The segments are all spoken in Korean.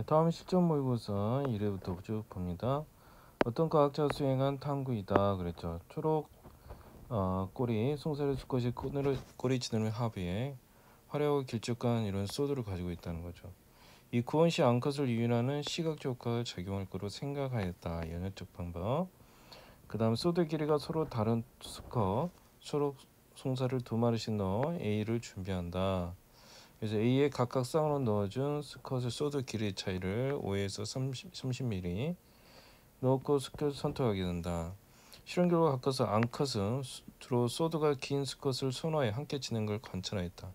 다음 실전 모의고사 1회부터 쭉 봅니다. 어떤 과학자가 수행한 탐구이다 그랬죠. 초록 꼬리 송사류 수컷이 꼬리 지느러미 하부에 화려하고 길쭉한 이런 소드를 가지고 있다는 거죠. 이 구원시 암컷을 유인하는 시각적 효과가 작용할 거로 생각하였다. 연역적 방법. 그 다음 소드 길이가 서로 다른 수컷 초록 송사를 2마리씩 넣어 A를 준비한다. 그래서 A에 각각 쌍으로 넣어준 수컷의 소드 길이 차이를 5에서 30mm 넣고 수컷을 선택하게 된다. 실험 결과 가까워서 암컷은 주로 소드가 긴 수컷을 선호해 함께 지낸 걸 관찰하였다.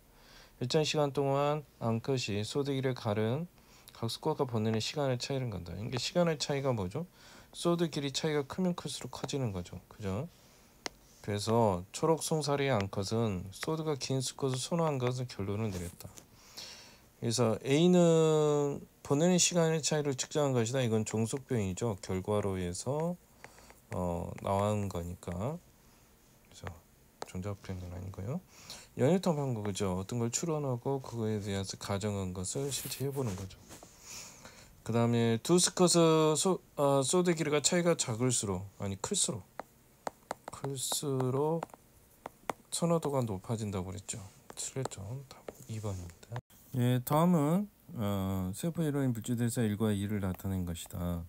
일정 시간 동안 암컷이 소드 길이를 가른 각 수컷과 보내는 시간의 차이를 간다. 이게 시간의 차이가 뭐죠? 소드 길이 차이가 크면 클수록 커지는 거죠. 그죠? 그래서 초록 송사리의 암컷은 소드가 긴 수컷을 선호한 것을 결론을 내렸다. 그래서 A는 보내는 시간의 차이를 측정한 것이다. 이건 종속병이죠. 결과로 해서 나온 거니까. 그래서 종잡병은 아니고요. 연유통 방법이죠. 어떤 걸 추론하고 그거에 대해서 가정한 것을 실제 해보는 거죠. 그 다음에 두 스컷의 소드 길이가 차이가 작을수록 클수록 선호도가 높아진다고 그랬죠. 틀렸죠. 답 2번입니다. 다음은 세포 이론인 물질에서 1과 2를 나타낸 것이다.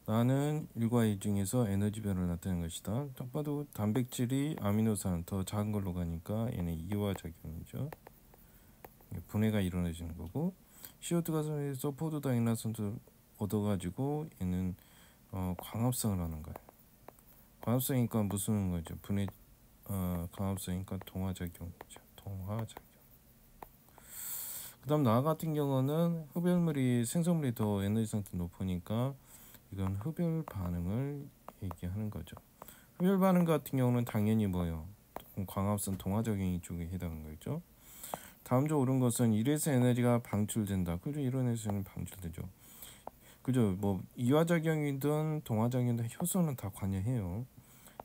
나는 1과 2 중에서 에너지 변화를 나타낸 것이다. 딱 봐도 단백질이 아미노산 더 작은 걸로 가니까 얘는 이와 작용이죠. 분해가 일어나지는 거고, CO2가 손에서 포도당이나선도 얻어가지고 얘는 광합성을 하는 거예요. 광합성이니까 무슨 거죠? 분해 광합성이니까 동화작용이죠. 동화작용. 그 다음 나 같은 경우는 흡열물이 생성물이 더 에너지 상태 높으니까 이건 흡열 반응을 얘기하는 거죠. 흡열 반응 같은 경우는 당연히 뭐요? 광합성 동화작용 이쪽에 해당하는 거죠. 다음 주 옳은 것은 이래서 에너지가 방출된다. 그죠? 이론에서는 방출되죠. 그죠? 뭐 이화작용이든 동화작용이든 효소는 다 관여해요.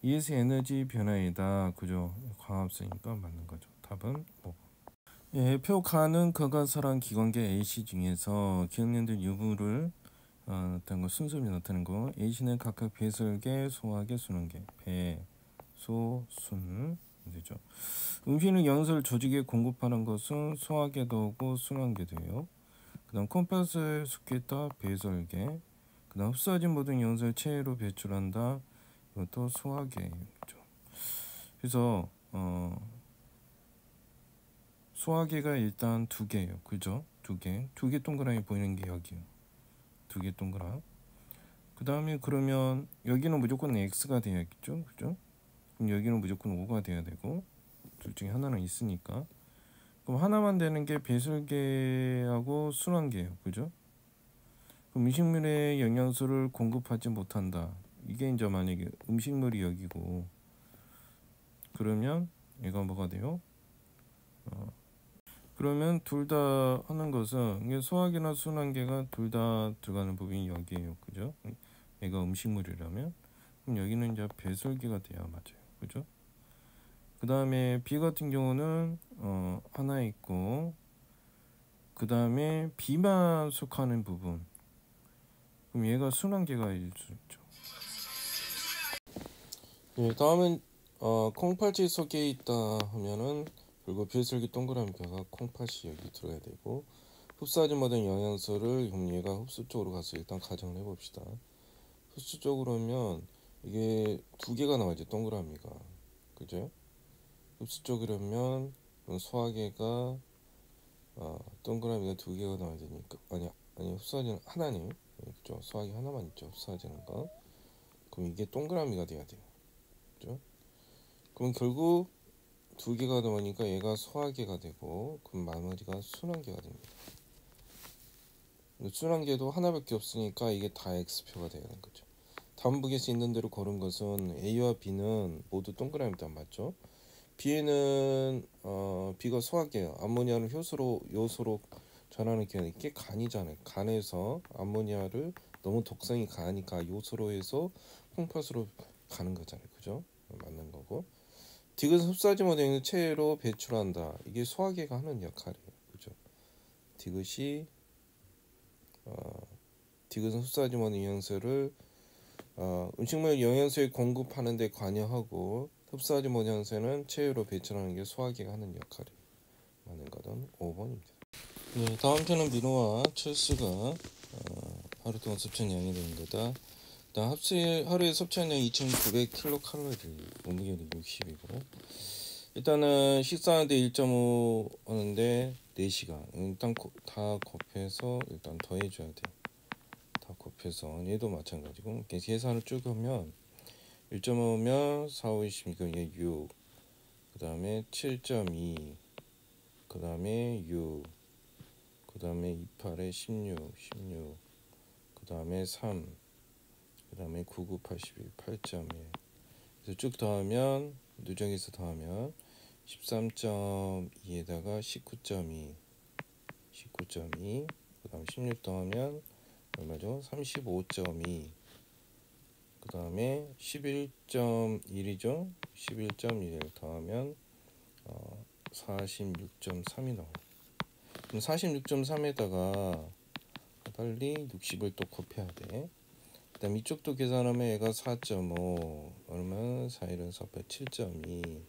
이에서 에너지 변화이다. 그죠? 광합성이니까 맞는 거죠. 답은 5번. 표가는 거가설한 기관계 AC 중에서 기억년들 유무를 어떤 거 순서를 나타낸 거. A씨는 각각 배설계, 소화계, 순환계, 배, 소, 순 되죠. 음식을 영양소를 조직에 공급하는 것은 소화계도고 순환계도예요. 그다음 컴파스에 속했다 배설계. 그다음 흡수하지 모든 영양소를 체외로 배출한다. 이것도 소화계죠. 그래서 소화계가 일단 2개예요. 그죠? 2개. 2개 동그라미 보이는 게 여기요. 2개 동그라. 그 다음에 그러면 여기는 무조건 X가 돼야겠죠. 그죠? 그럼 여기는 무조건 O가 돼야 되고 둘 중에 하나는 있으니까. 그럼 하나만 되는 게 배설계하고 순환계예요. 그죠? 그럼 음식물에 영양소를 공급하지 못한다. 이게 이제 만약에 음식물이 여기고 그러면 얘가 뭐가 돼요? 그러면 둘 다 하는 것은 이게 소화계나 순환계가 둘 다 들어가는 부분이 여기에요. 그죠? 얘가 음식물이라면 그럼 여기는 이제 배설계가 돼야 맞아요. 그죠? 그 다음에 B 같은 경우는 하나 있고 그 다음에 B만 속하는 부분 그럼 얘가 순환계가 일 수 있죠. 다음은 콩팥이 속에 있다 하면은 그리고 배설계 동그라미가 콩팥이 여기 들어야 되고 흡수하지 못한 영양소를 그럼 얘가 흡수 쪽으로 가서 일단 가정을 해봅시다. 흡수 쪽으로면 이게 2개가 나와야지 동그라미가 그죠? 흡수 쪽이라면 소화계가 동그라미가 2개가 나와야 되니까 아니 흡수하지는 하나네. 그죠? 소화계 하나만 있죠. 흡수하지는 거. 그럼 이게 동그라미가 돼야 돼요. 그죠? 그럼 결국 2개가 나오니까 얘가 소화계가 되고 그럼 나머지가 순환계가 됩니다. 순환계도 하나밖에 없으니까 이게 다 X표가 되는 거죠. 다음 북에서 있는 대로 고른 것은 A와 B는 모두 동그라미다 맞죠? B에는 B가 소화계예요. 암모니아를 요소로 전하는 기관이 이게 간이잖아요. 간에서 암모니아를 너무 독성이 강하니까 요소로 해서 콩팥으로 가는 거잖아요. 그죠? 맞는 거고. 디귿은 흡수하지 못하는 체외로 배출한다. 이게 소화계가 하는 역할이에요. 그죠? 디귿이 디귿은 흡수하지 못하는 영양소를 음식물 영양소에 공급하는 데 관여하고 흡수하지 못하는 영양소는 체외로 배출하는 게 소화기가 하는 역할이 맞는 것은 5번입니다. 네, 다음 편은 민호와 철수가 하루 동안 섭취한 양이 되는 거다. 일단 하루에 섭취한 양 2,900kcal, 몸무게는 60이고 일단은 식사하는데 1.5 하는데 4시간 일단 다 곱해서 일단 더해줘야 돼. 다 곱해서 얘도 마찬가지고 계산을 쭉 하면 1.5면 4, 5, 16, 이게 6, 그 다음에 7.2, 그 다음에 6, 그 다음에 28에 16, 그 다음에 3, 그 다음에 9, 9, 81, 8.1. 그래서 쭉 더하면 누적해서 더하면 13.2에다가 19.2, 그 다음에 16 더하면 얼마죠? 35.2, 그 다음에 11.1이죠. 11.1을 더하면 46.3이 나와요. 그럼 46.3에다가 빨리 60을 또 곱해야 돼. 그 다음 이쪽도 계산하면 얘가 4.5 그러면 4일은 4, 8, 7.2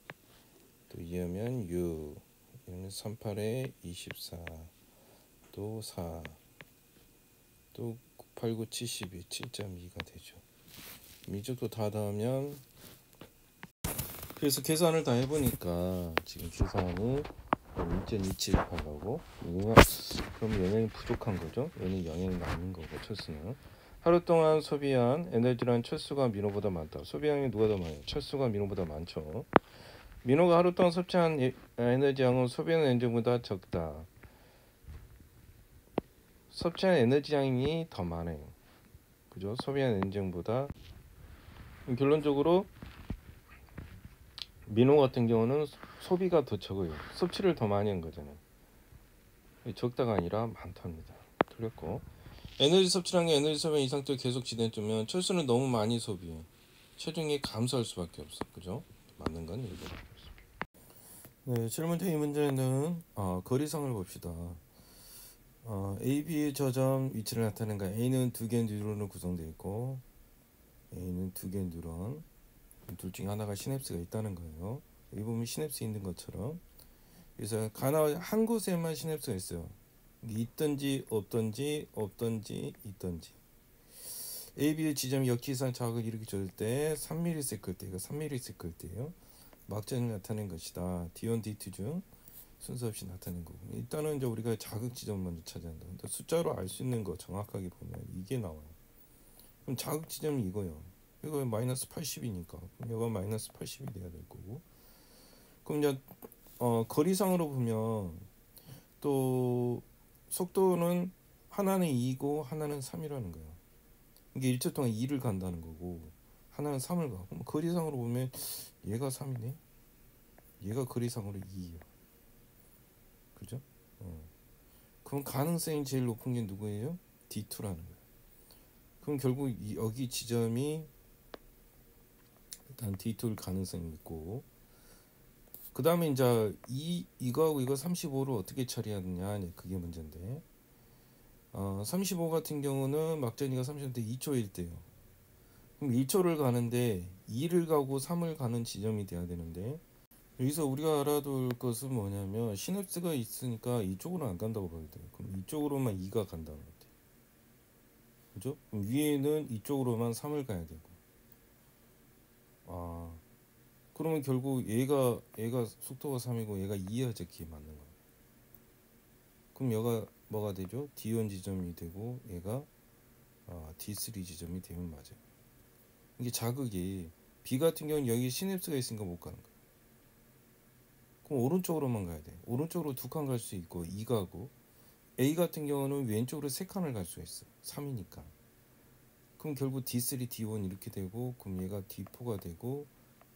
또 2하면 6 이러면 38에 24 또 4 또 8, 9, 72 7.2가 되죠. 이쪽도 다 더하면 그래서 계산을 다 해보니까 지금 계산이 1.278하고 그럼 영양이 부족한 거죠. 얘는 영양이 남는 거고 철수는 하루 동안 소비한 에너지란 철수가 민호보다 많다. 소비량이 누가 더 많아요? 철수가 민호보다 많죠. 민호가 하루 동안 섭취한 에너지 양은 소비하는 에너지보다 적다. 섭취한 에너지 양이 더 많아요. 그죠? 소비한 에너지 양보다. 결론적으로 민호 같은 경우는 소비가 더 적어요. 섭취를 더 많이 한 거잖아요. 적다가 아니라 많답니다. 틀렸고 에너지 섭취량이 에너지 소비 이상도 계속 진행되면 철수는 너무 많이 소비해. 체중이 감소할 수밖에 없어. 그죠? 맞는 건 이거. 네, 7문제 이 문제는 거리상을 봅시다. A, B의 저점 위치를 나타내는 거. A는 2개 뉴런으로 구성되어 있고 A는 2개 뉴런 둘 중에 하나가 시냅스가 있다는 거예요. 여기 보면 시냅스 있는 것처럼 그래서 가나 한 곳에만 시냅스가 있어요. 있든지 없든지 있든지 A, B의 지점이 역지상 자극을 이렇게 줄 때 3ms 때 이거 3ms 때예요. 막전을 나타낸 것이다. D1, D2 중 순서 없이 나타낸 거고 일단은 이제 우리가 자극 지점 먼저 찾아야 한다. 근데 숫자로 알 수 있는 거 정확하게 보면 이게 나와요. 그럼 자극 지점이 이거요. 이거 마이너스 80이니까 그럼 이거 마이너스 80이 돼야 될 거고 그럼 이제 거리상으로 보면 또 속도는 하나는 2고 하나는 3이라는 거예요. 이게 1초 동안 2를 간다는 거고 하나는 3을 가. 그럼 거리상으로 보면 얘가 3이네. 얘가 거리상으로 2예요. 그죠? 그럼 가능성이 제일 높은 게 누구예요? D2라는 거예요. 그럼 결국 여기 지점이 일단 D2일 가능성이 있고 그 다음에 이제 이거하고 이거 35를 어떻게 처리하느냐 그게 문제인데 35 같은 경우는 막전이가 30인데 2초일 때요. 그럼 1초를 가는데 2를 가고 3을 가는 지점이 돼야 되는데 여기서 우리가 알아둘 것은 뭐냐면 시냅스가 있으니까 이쪽으로 안 간다고 봐야 돼요. 그럼 이쪽으로만 2가 간다는 것 같아요. 그죠? 그럼 위에는 이쪽으로만 3을 가야 되고 그러면 결국 얘가 속도가 3이고 얘가 2야 적기에 맞는 거예요. 그럼 얘가 뭐가 되죠? D1 지점이 되고 얘가 D3 지점이 되면 맞아요. 이게 자극이 B 같은 경우는 여기 시냅스가 있으니까 못 가는 거예요. 그럼 오른쪽으로만 가야 돼. 오른쪽으로 2칸 갈 수 있고 2가고 A 같은 경우는 왼쪽으로 3칸을 갈 수가 있어. 3이니까. 그럼 결국 D3, D1 이렇게 되고 그럼 얘가 D4가 되고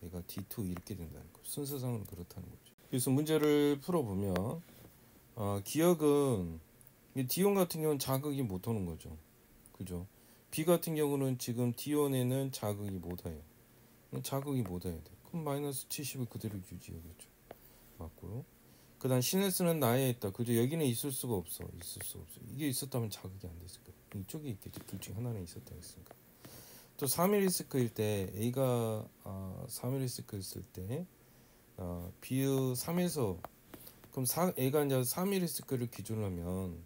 얘가 D2 이렇게 된다는 거. 순서상은 그렇다는 거죠. 그래서 문제를 풀어보면 기억은 D1 같은 경우는 자극이 못 오는 거죠. 그죠? B 같은 경우는 지금 D1에는 자극이 못 와요. 자극이 못 와야 돼. 그럼 마이너스 70을 그대로 유지하겠죠. 맞고요. 그다음 시내스는 나에 있다. 그죠? 여기는 있을 수가 없어. 이게 있었다면 자극이 안 됐을 거야. 이쪽이 있겠지. 둘 중에 하나는 있었다 했으니까. 또 3mm 때 A가 3mm 있을 때 비유 3에서 그럼 A가 이제 3mm를 기준으로 하면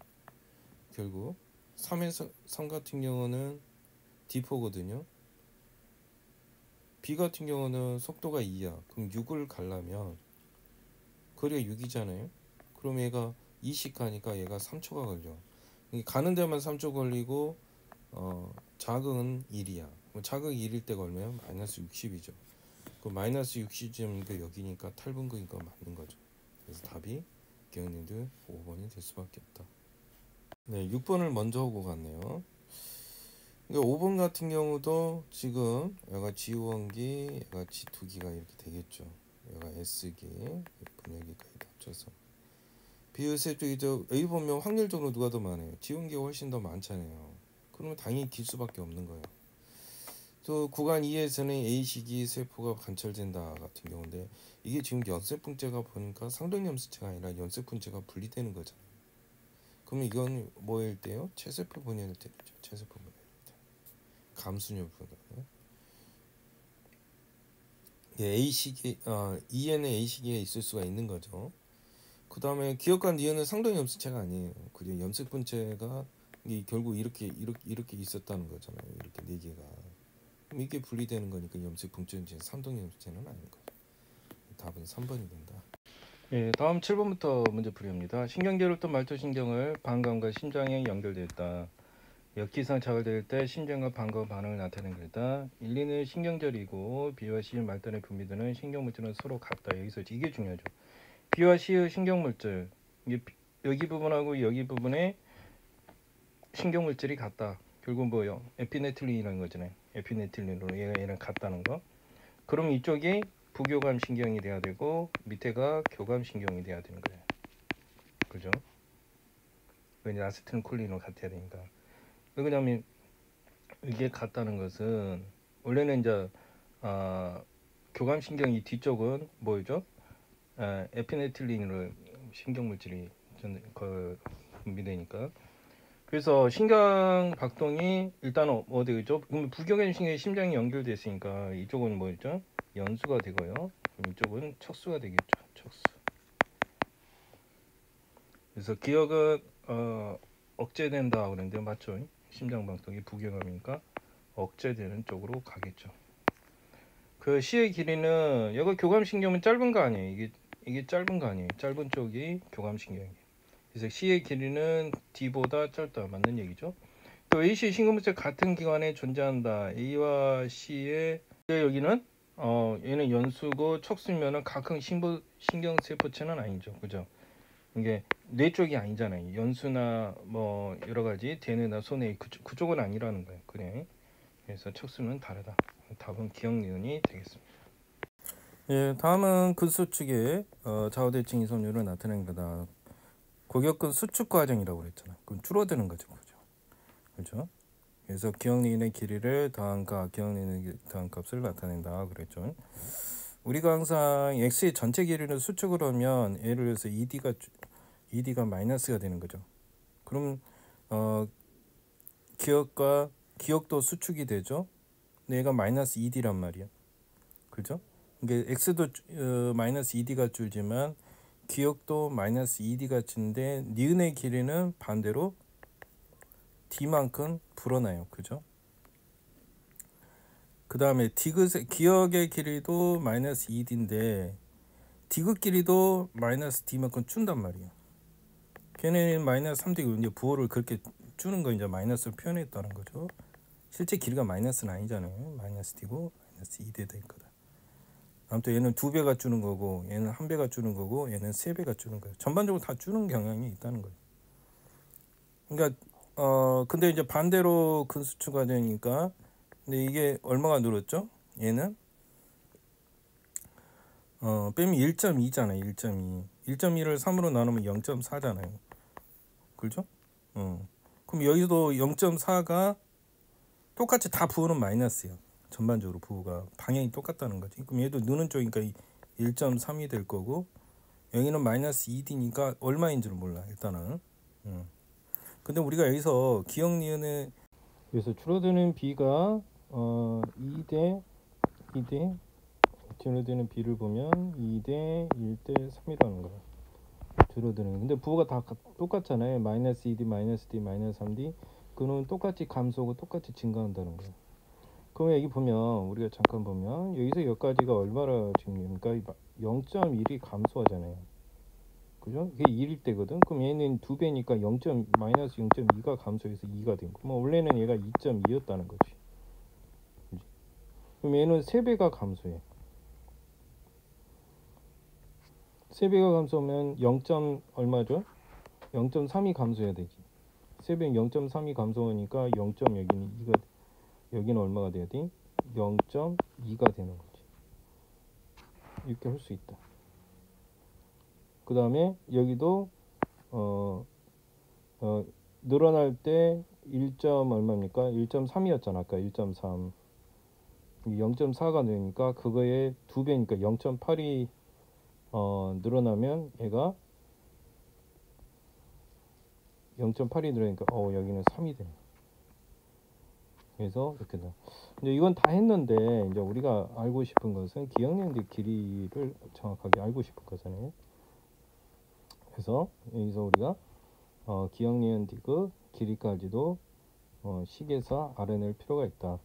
결국 3에서 3 같은 경우는 D4거든요. B 같은 경우는 속도가 2야. 그럼 6을 가려면 거리가 6이잖아요. 그럼 얘가 2씩 가니까 얘가 3초가 걸려. 가는 데만 3초 걸리고 자극은 1이야. 자극 1일 때가 얼마야? 마이너스 60이죠. 그 마이너스 60이 여기니까 탈분극이니까 맞는 거죠. 그래서 답이 기억님들 5번이 될 수밖에 없다. 네, 6번을 먼저 하고 갔네요. 그러니까 5번 같은 경우도 지금 얘가 G1기, 얘가 G2기가 이렇게 되겠죠. 얘가 S기, 분열기까지 합쳐서 비율세 쪽이죠. 여기 보면 확률적으로 누가 더 많아요? G1기가 훨씬 더 많잖아요. 그러면 당연히 길 수밖에 없는 거예요. 또 구간 2에서는 A식이 세포가 관철된다 같은 경우인데 이게 지금 연쇄분체가 보니까 상동염수체가 아니라 연쇄분체가 분리되는 거잖아요. 그럼 이건 뭐일 때요? 체세포 분열일 때죠. 체세포 분열. 감순열 분열. A식이 E에는 A식이 있을 수가 있는 거죠. 그 다음에 기억과 니은은 상동 염수체가 아니에요. 그죠? 염색분체가 결국 이렇게 있었다는 거잖아요. 이렇게 네 개가. 그럼 이게 분리되는 거니까 염색분체는 상동 염수체는 아닌 거죠. 답은 3번이 된다. 예, 다음 7번부터 문제 풀이합니다. 신경계로부터 말초신경을 방광과 심장에 연결되었다. 역기상 자극될 때 심장과 방광 반응을 나타내는 것이다. 1, 2는 신경절이고 B와 C의 말단에 분비되는 신경물질은 서로 같다. 여기서 이게 중요하죠. B와 C의 신경물질, 여기 부분하고 여기 부분에 신경물질이 같다. 결국 뭐예요? 에피네틸린이라는 거잖아요. 에피네틸린으로 얘랑 같다는 거. 그럼 이쪽이 부교감 신경이 돼야 되고 밑에가 교감 신경이 돼야 되는 거예요. 그죠? 왜냐 아세틸콜린으로 같아야 되니까. 왜냐면 이게 같다는 것은 원래는 이제 교감 신경 이 뒤쪽은 뭐죠? 에피네틸린으로 신경물질이 분비되니까. 그래서 신경 박동이 일단 어디죠? 그럼 부교감 신경이 심장이 연결돼 있으니까 이쪽은 뭐죠? 연수가 되고요. 그럼 이쪽은 척수가 되겠죠. 척수. 그래서 기억은 억제된다 그러는데 맞죠? 심장 박동이 부교감이니까 억제되는 쪽으로 가겠죠. 그 C의 길이는 여기 교감신경은 짧은 거 아니에요. 이게 짧은 거 아니에요. 짧은 쪽이 교감신경이에요. 그래서 C의 길이는 D보다 짧다. 맞는 얘기죠. 또 AC 신경물질 같은 기관에 존재한다. A와 C의 여기는 얘는 연수고 척수면은 각흥 신경세포체는 아니죠. 그죠? 이게 뇌 쪽이 아니잖아요. 연수나 뭐 여러 가지 대뇌나 소뇌 그쪽은 아니라는 거예요. 그래. 그래서 척수는 다르다. 답은 기억니은이 되겠습니다. 예, 다음은 근수축의 좌우대칭 이선율을 나타낸 거다. 고격근 수축 과정이라고 그랬잖아. 그럼 줄어드는 거죠, 그죠? 그래서 기억니은의 길이를 더한 값, 기억니은의 더한 값을 나타낸다 그랬죠. 우리가 항상 x의 전체 길이를 수축을 하면 예를 들어서 ED가 마이너스가 되는 거죠. 그럼 기억도 수축이 되죠. 근데 얘가 마이너스 2D란 말이야. 그죠? 이게 x도 마이너스 2D가 줄지만 기억도 마이너스 2D가 줄는데 니은의 길이는 반대로 D만큼 불어나요. 그죠? 그 다음에 기억의 길이도 마이너스 2D인데 디귿 길이도 마이너스 D만큼 준단 말이에요. 걔는 마이너스 3D고 이제 부호를 그렇게 주는 거 이제 마이너스로 표현했다는 거죠. 실제 길이가 마이너스는 아니잖아요. 마이너스 D고 마이너스 2D 될 거다. 아무튼 얘는 2배가 주는 거고 얘는 1배가 주는 거고 얘는 3배가 주는 거예요. 전반적으로 다 주는 경향이 있다는 거예요. 그러니까 근데 이제 반대로 근수축가 되니까 근데 이게 얼마가 늘었죠? 얘는 빼면 1.2잖아요. 1.2. 1.2를 3으로 나누면 0.4잖아요. 그렇죠? 그럼 여기도 0.4가 똑같이 다 부호는 마이너스예요. 전반적으로 부호가 방향이 똑같다는 거지. 그럼 얘도 느는 쪽이니까 1.3이 될 거고 여기는 마이너스 2D니까 얼마인지를 몰라 일단은. 근데 우리가 여기서 기억 니은에 그래서 줄어드는 B가 2대 줄어드는 B를 보면 2대 1대 3이라는 거야. 줄어드는. 근데 부호가 다 똑같잖아요. 마이너스 2D, 마이너스 D, 마이너스 3D. 그는 똑같이 감소하고 똑같이 증가한다는 거야. 그럼 여기 보면 우리가 잠깐 보면 여기서 여기까지가 얼마나 증가합니까? 0.1이 감소하잖아요. 그죠? 이게 1일 때거든. 그럼 얘는 2배니까 마이너스 0.2가 감소해서 2가 된 거. 뭐 원래는 얘가 2.2였다는 거지. 그치? 그럼 얘는 3배가 감소해. 3배가 감소하면 0. 얼마죠? 0.3이 감소해야 되지. 3배 0.3이 감소하니까 0. 여기는 2가 여기는 얼마가 돼야 돼? 0.2가 되는 거지. 이렇게 할 수 있다. 그 다음에 여기도 늘어날 때 1. 얼마입니까? 1.3이었잖아. 아까 1.3. 0.4가 되니까 그거의 2배니까 0.8이 늘어나면 얘가 0.8이 늘어나니까 여기는 3이 되네. 그래서 이렇게 돼. 이제 이건 다 했는데 이제 우리가 알고 싶은 것은 기억연대 길이를 정확하게 알고 싶은 거잖아요. 그래서 여기서 우리가 기억니은 디귿 길이까지도 식에서 알아낼 필요가 있다.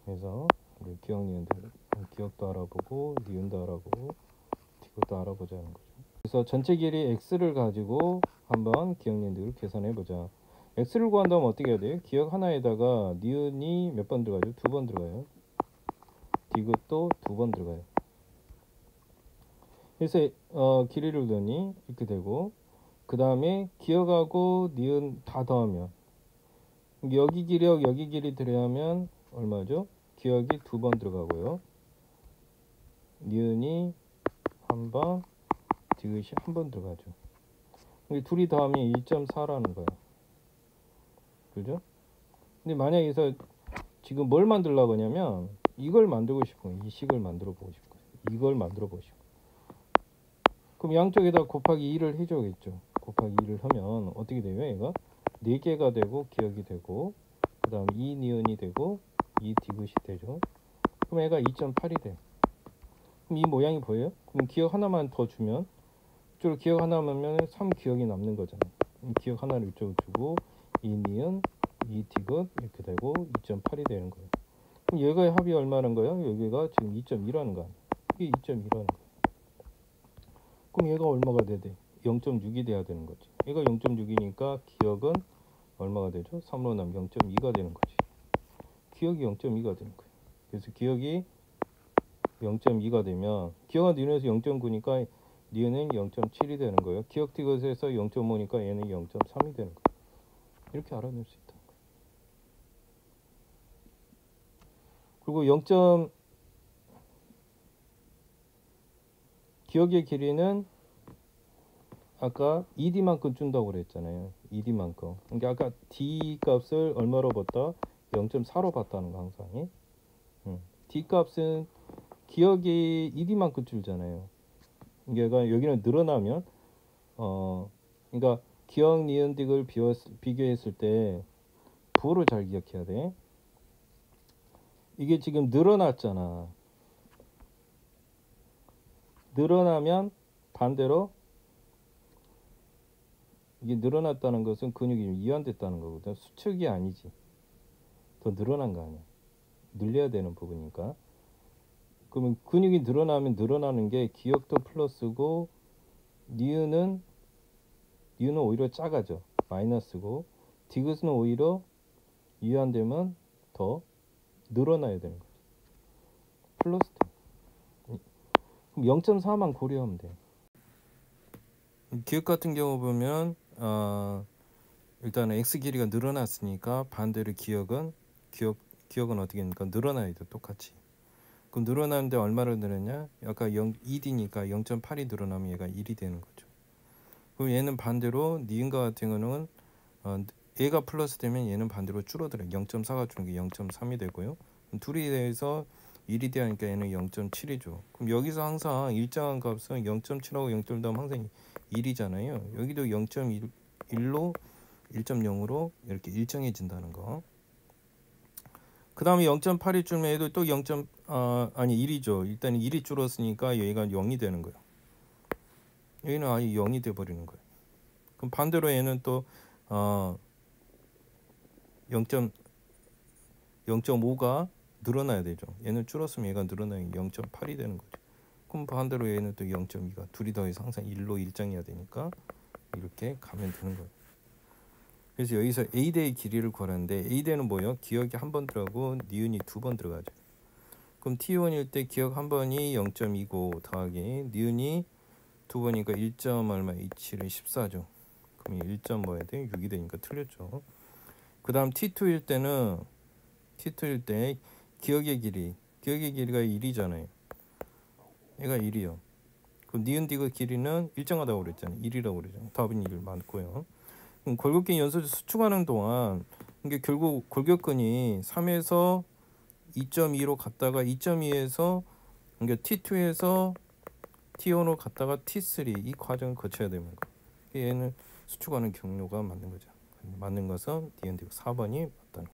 그래서 우리 기억니은 디귿 기억도 알아보고 니은도 알아보고 디귿도 알아보자는 거죠. 그래서 전체 길이 x를 가지고 한번 기억니은 디귿을 계산해 보자. x를 구한다면 어떻게 해야 돼요? 기억 하나에다가 니은이 몇 번 들어가죠? 2번 들어가요. 디귿도 2번 들어가요. 그래서 길이를 더니 이렇게 되고, 그 다음에 기억하고 니은 다 더하면 여기 길이 들어가면 얼마죠? 기억이 2번 들어가고요. 니은이 한 번, 디귿이 한 번 들어가죠. 둘이 더하면 1.4라는 거야. 그죠? 근데 만약에 여기서 지금 뭘 만들려고 하냐면 이걸 만들고 싶은 거예요. 이 식을 만들어 보고 싶은 거예요. 이걸 만들어 보고 싶은 거예요. 그럼 양쪽에다 곱하기 2를 해줘야겠죠. 곱하기 2를 하면 어떻게 돼요? 얘가 4개가 되고 기억이 되고, 그 다음 2 니은이 되고 2 디귿이 되죠. 그럼 얘가 2.8이 돼. 그럼 이 모양이 보여요? 그럼 기억 하나만 더 주면, 이쪽으로 기억 하나만 하면 3 기억이 남는 거잖아요. 기억 하나를 이쪽으로 주고 2 니은 2 디귿 이렇게 되고 2.8이 되는 거예요. 그럼 얘가의 합이 얼마라는 거예요? 여기가 지금 2.2라는 거 아니에요? 이게 2.2라는 거예요. 그럼 얘가 얼마가 돼야 돼? 0.6이 돼야 되는 거지. 얘가 0.6이니까 기억은 얼마가 되죠? 3로 나면 0.2가 되는 거지. 기억이 0.2가 되는 거예요. 그래서 기억이 0.2가 되면 기억은 니은에서 0.9니까 니은은 0.7이 되는 거예요. 기억 디귿에서 0.5니까 얘는 0.3이 되는 거예요. 이렇게 알아낼 수 있다. 그리고 기억의 길이는 아까 ED만큼 준다고 그랬잖아요. ED만큼. 그러니까 아까 D 값을 얼마로 봤다? 0.4로 봤다는 거 항상. D 값은 기억이 ED만큼 줄잖아요. 그러니까 여기는 늘어나면 그러니까 기억 니은 딕을 비교했을 때 부호를 잘 기억해야 돼. 이게 지금 늘어났잖아. 늘어나면 반대로 이게 늘어났다는 것은 근육이 이완됐다는 거거든. 수축이 아니지. 더 늘어난 거 아니야. 늘려야 되는 부분이니까. 그러면 근육이 늘어나면 늘어나는 게 기억도 플러스고 니은은 오히려 작아져. 마이너스고 디귿은 오히려 이완되면 더 늘어나야 되는 거지. 플러스 돼. 그럼 0.4만 고려하면 돼. 기억 같은 경우 보면 일단은 x 길이가 늘어났으니까 반대로 기억은 어떻게 됩니까? 늘어나야 돼. 똑같이. 그럼 늘어나는데 얼마를 늘었냐? 아까 2D니까 0.8이 늘어나면 얘가 1이 되는 거죠. 그럼 얘는 반대로 니은과 같은 경우는 얘가 플러스 되면 얘는 반대로 줄어들어요. 0.4가 주는 게 0.3이 되고요. 둘이 대해서 1이 대하니까 얘는 0.7이죠. 그럼 여기서 항상 일정한 값은 0.7하고 0.1 더하면 항상 1이잖아요. 여기도 0.1로 1.0으로 이렇게 일정해진다는 거. 그 다음에 0.8이 줄면 얘도 또 1이죠. 일단 1이 줄었으니까 여기가 0이 되는 거예요. 여기는 아예 0이 돼버리는 거예요. 그럼 반대로 얘는 또 0.5가 늘어나야 되죠. 얘는 줄었으면 얘가 늘어나면 0.8이 되는 거죠. 그럼 반대로 얘는 또 0.2가 둘이 더해서 항상 1로 일정해야 되니까 이렇게 가면 되는 거예요. 그래서 여기서 A대의 길이를 구하는데 A대는 뭐예요? 기억이 한 번 들어가고 니은이 두 번 들어가죠. 그럼 T1일 때 기억 한 번이 0.29 더하기 니은이 두 번이니까 1. 얼마 27이 14죠. 그럼 1. 뭐야 돼? 6이 되니까 틀렸죠. 그 다음 T2일 때 기억의 길이가 1이잖아요. 얘가 1이요. 그럼 니은 디귿 길이는 일정하다고 그랬잖아요. 1이라고 그랬잖아요. 답은 1 맞고요. 그럼 골격근 연소를 수축하는 동안 이게 결국 골격근이 3에서 2.2로 갔다가 2.2에서 그러니까 T2에서 T1으로 갔다가 T3 이 과정을 거쳐야 되는 거. 얘는 수축하는 경로가 맞는 거죠. 맞는 것은 D&D 4번이 맞다는